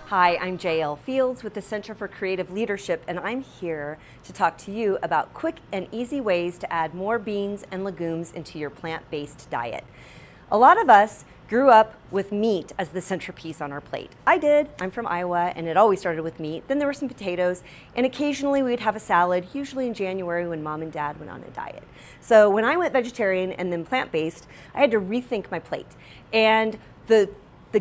Hi, I'm JL Fields with the Center for Creative Leadership, and I'm here to talk to you about quick and easy ways to add more beans and legumes into your plant-based diet. A lot of us grew up with meat as the centerpiece on our plate. I did. I'm from Iowa, and it always started with meat. Then there were some potatoes, and occasionally we'd have a salad, usually in January when mom and dad went on a diet. So when I went vegetarian and then plant-based, I had to rethink my plate. And the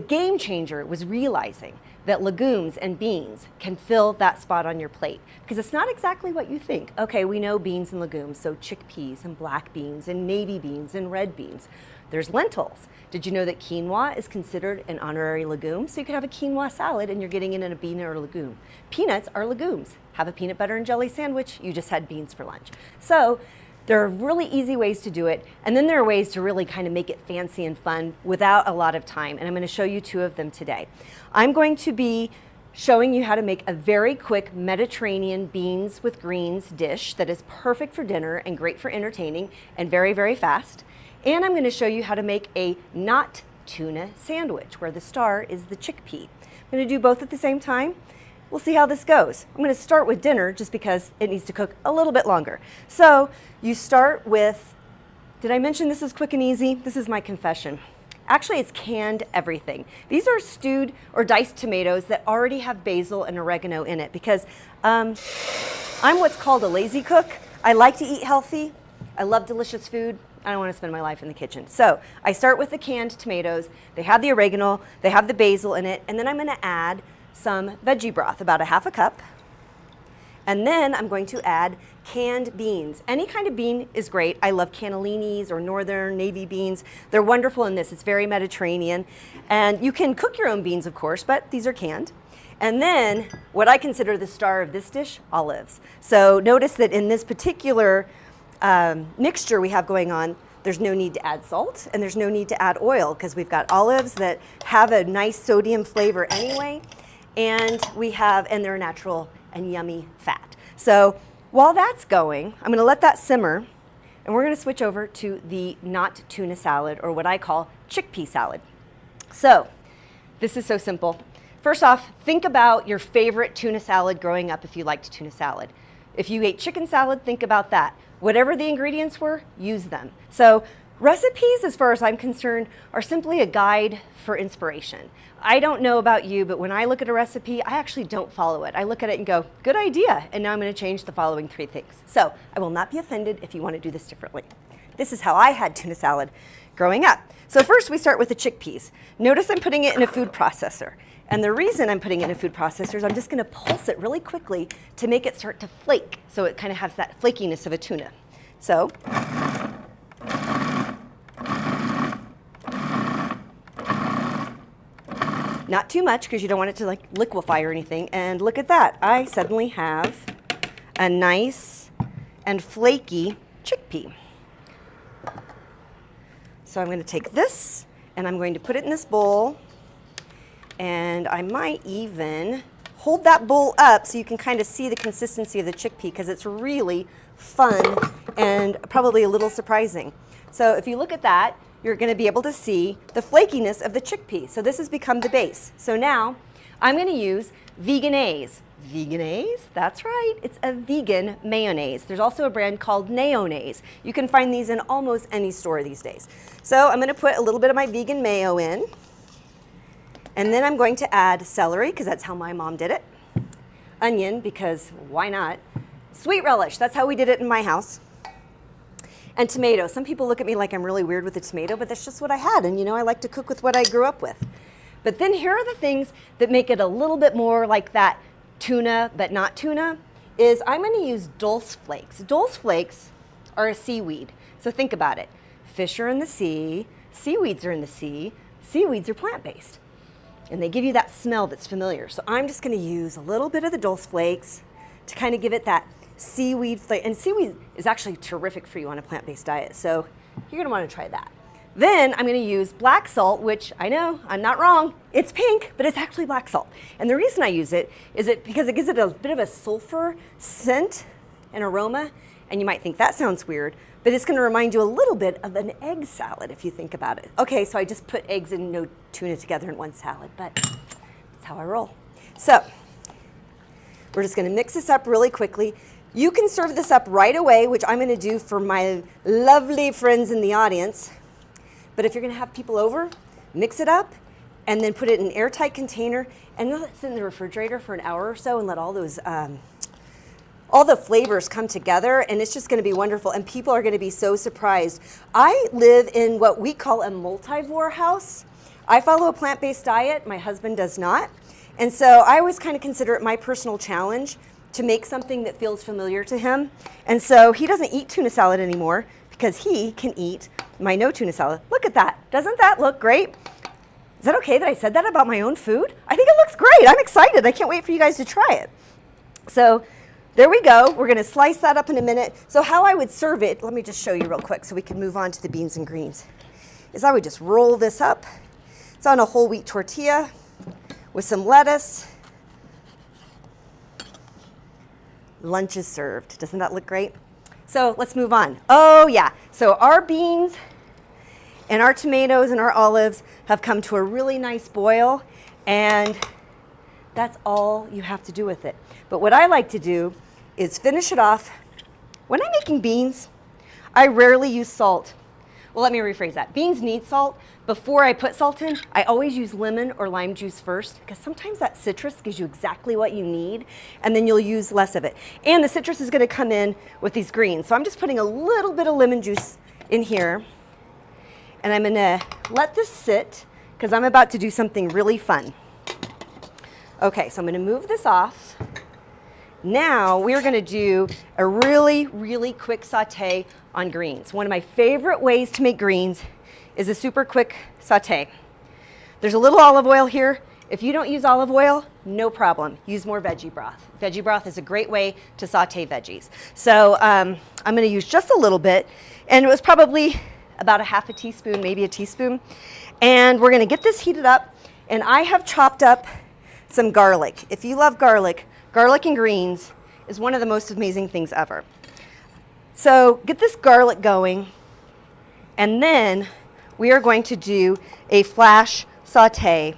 game changer was realizing that legumes and beans can fill that spot on your plate, because it's not exactly what you think. Okay, we know beans and legumes, so chickpeas and black beans and navy beans and red beans. There's lentils. Did you know that quinoa is considered an honorary legume? So you could have a quinoa salad and you're getting in a bean or a legume. Peanuts are legumes. Have a peanut butter and jelly sandwich, you just had beans for lunch. So there are really easy ways to do it, and then there are ways to really kind of make it fancy and fun without a lot of time, and I'm going to show you two of them today. I'm going to be showing you how to make a very quick Mediterranean beans with greens dish that is perfect for dinner and great for entertaining and very, very fast. And I'm going to show you how to make a not tuna sandwich where the star is the chickpea. I'm going to do both at the same time. We'll see how this goes. I'm going to start with dinner just because it needs to cook a little bit longer. So you start with, did I mention this is quick and easy? This is my confession. Actually, it's canned everything. These are stewed or diced tomatoes that already have basil and oregano in it because I'm what's called a lazy cook. I like to eat healthy. I love delicious food. I don't want to spend my life in the kitchen. So I start with the canned tomatoes. They have the oregano, they have the basil in it, and then I'm going to add some veggie broth, about a half a cup. And then I'm going to add canned beans. Any kind of bean is great. I love cannellinis or northern navy beans. They're wonderful in this. It's very Mediterranean. And you can cook your own beans, of course, but these are canned. And then what I consider the star of this dish, olives. So notice that in this particular mixture we have going on, there's no need to add salt and there's no need to add oil because we've got olives that have a nice sodium flavor anyway. And they're natural and yummy fat. So while that's going, I'm gonna let that simmer and we're gonna switch over to the not tuna salad, or what I call chickpea salad. So this is so simple. First off, think about your favorite tuna salad growing up if you liked tuna salad. If you ate chicken salad, think about that. Whatever the ingredients were, use them. So recipes, as far as I'm concerned, are simply a guide for inspiration. I don't know about you, but when I look at a recipe, I actually don't follow it. I look at it and go, good idea, and now I'm going to change the following 3 things. So I will not be offended if you want to do this differently. This is how I had tuna salad growing up. So first we start with the chickpeas. Notice I'm putting it in a food processor. And the reason I'm putting it in a food processor is I'm just going to pulse it really quickly to make it start to flake, so it kind of has that flakiness of a tuna. So not too much because you don't want it to like liquefy or anything. And look at that. I suddenly have a nice and flaky chickpea. So I'm going to take this and I'm going to put it in this bowl. And I might even hold that bowl up so you can kind of see the consistency of the chickpea because it's really fun and probably a little surprising. So if you look at that, you're going to be able to see the flakiness of the chickpea. So this has become the base. So now I'm going to use veganaise. Veganaise? That's right. It's a vegan mayonnaise. There's also a brand called Nayonaise. You can find these in almost any store these days. So I'm going to put a little bit of my vegan mayo in. And then I'm going to add celery, because that's how my mom did it. Onion, because why not? Sweet relish, that's how we did it in my house. And tomato. Some people look at me like I'm really weird with the tomato, but that's just what I had. And you know, I like to cook with what I grew up with. But then here are the things that make it a little bit more like that tuna, but not tuna, is I'm going to use dulse flakes. Dulse flakes are a seaweed. So think about it. Fish are in the sea, seaweeds are in the sea, seaweeds are plant-based. And they give you that smell that's familiar. So I'm just going to use a little bit of the dulse flakes to kind of give it that seaweed flavor. And seaweed is actually terrific for you on a plant-based diet. So you're going to want to try that. Then I'm going to use black salt, which I know, I'm not wrong. It's pink, but it's actually black salt. And the reason I use it is because it gives it a bit of a sulfur scent and aroma. And you might think that sounds weird, but it's going to remind you a little bit of an egg salad if you think about it. Okay, so I just put eggs and no tuna together in one salad, but that's how I roll. So we're just going to mix this up really quickly. You can serve this up right away, which I'm going to do for my lovely friends in the audience. But if you're going to have people over, mix it up and then put it in an airtight container and let it sit in the refrigerator for an hour or so and let all those all the flavors come together, and it's just going to be wonderful, and people are going to be so surprised. I live in what we call a multivore house. I follow a plant-based diet. My husband does not. And so I always kind of consider it my personal challenge to make something that feels familiar to him. And so he doesn't eat tuna salad anymore because he can eat my no tuna salad. Look at that. Doesn't that look great? Is that okay that I said that about my own food? I think it looks great. I'm excited. I can't wait for you guys to try it. So there we go. We're going to slice that up in a minute. So how I would serve it, let me just show you real quick so we can move on to the beans and greens, is I would just roll this up. It's on a whole wheat tortilla with some lettuce. Lunch is served. Doesn't that look great? So let's move on. Oh yeah, so our beans and our tomatoes and our olives have come to a really nice boil, and that's all you have to do with it. But what I like to do is finish it off. When I'm making beans, I rarely use salt. Well, let me rephrase that. Beans need salt. Before I put salt in, I always use lemon or lime juice first, because sometimes that citrus gives you exactly what you need, and then you'll use less of it. And the citrus is going to come in with these greens. So I'm just putting a little bit of lemon juice in here, and I'm going to let this sit because I'm about to do something really fun. Okay, so I'm going to move this off. Now we're going to do a really, really quick saute on greens. One of my favorite ways to make greens is a super quick saute. There's a little olive oil here. If you don't use olive oil, no problem. Use more veggie broth. Veggie broth is a great way to saute veggies. So I'm going to use just a little bit, and it was probably about a half a teaspoon, maybe a teaspoon. And we're going to get this heated up, and I have chopped up some garlic. If you love garlic, garlic and greens is one of the most amazing things ever. So get this garlic going, and then we are going to do a flash saute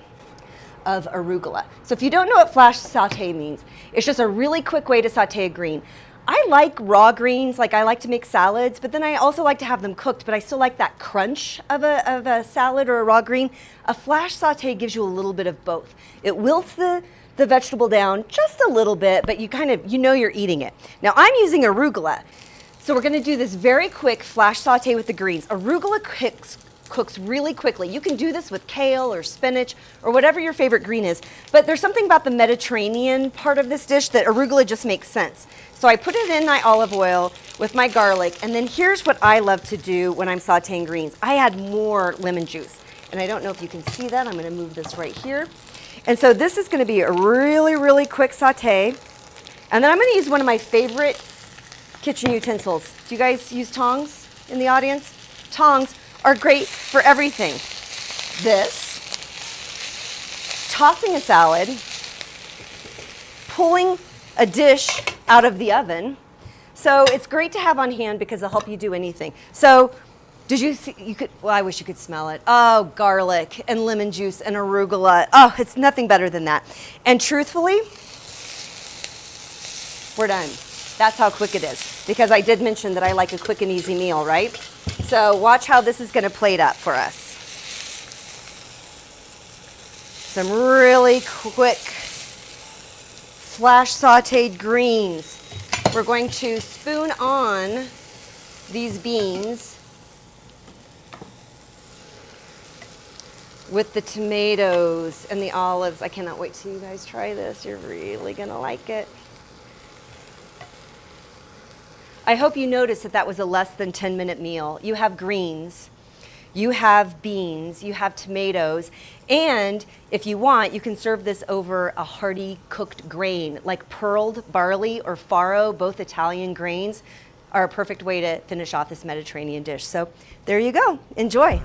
of arugula. So if you don't know what flash saute means, it's just a really quick way to saute a green. I like raw greens, like I like to make salads, but then I also like to have them cooked, but I still like that crunch of a salad or a raw green. A flash saute gives you a little bit of both. It wilts the vegetable down just a little bit, but you know you're eating it. Now I'm using arugula. So we're gonna do this very quick flash saute with the greens. Arugula cooks really quickly. You can do this with kale or spinach or whatever your favorite green is, but there's something about the Mediterranean part of this dish that arugula just makes sense. So I put it in my olive oil with my garlic, and then here's what I love to do when I'm sauteing greens. I add more lemon juice, and I don't know if you can see that. I'm gonna move this right here. And so this is gonna be a really, really quick saute, and then I'm gonna use one of my favorite kitchen utensils. Do you guys use tongs in the audience? Tongs are great for everything. This, tossing a salad, pulling a dish out of the oven. So it's great to have on hand because it'll help you do anything. So did you see, well, I wish you could smell it. Oh, garlic and lemon juice and arugula. Oh, it's nothing better than that. And truthfully, we're done. That's how quick it is, because I did mention that I like a quick and easy meal, right? So watch how this is going to plate up for us. Some really quick flash sauteed greens. We're going to spoon on these beans with the tomatoes and the olives. I cannot wait till you guys try this. You're really going to like it. I hope you noticed that that was a less than 10-minute meal. You have greens, you have beans, you have tomatoes, and if you want, you can serve this over a hearty cooked grain, like pearled barley or farro, both Italian grains, are a perfect way to finish off this Mediterranean dish. So there you go. Enjoy.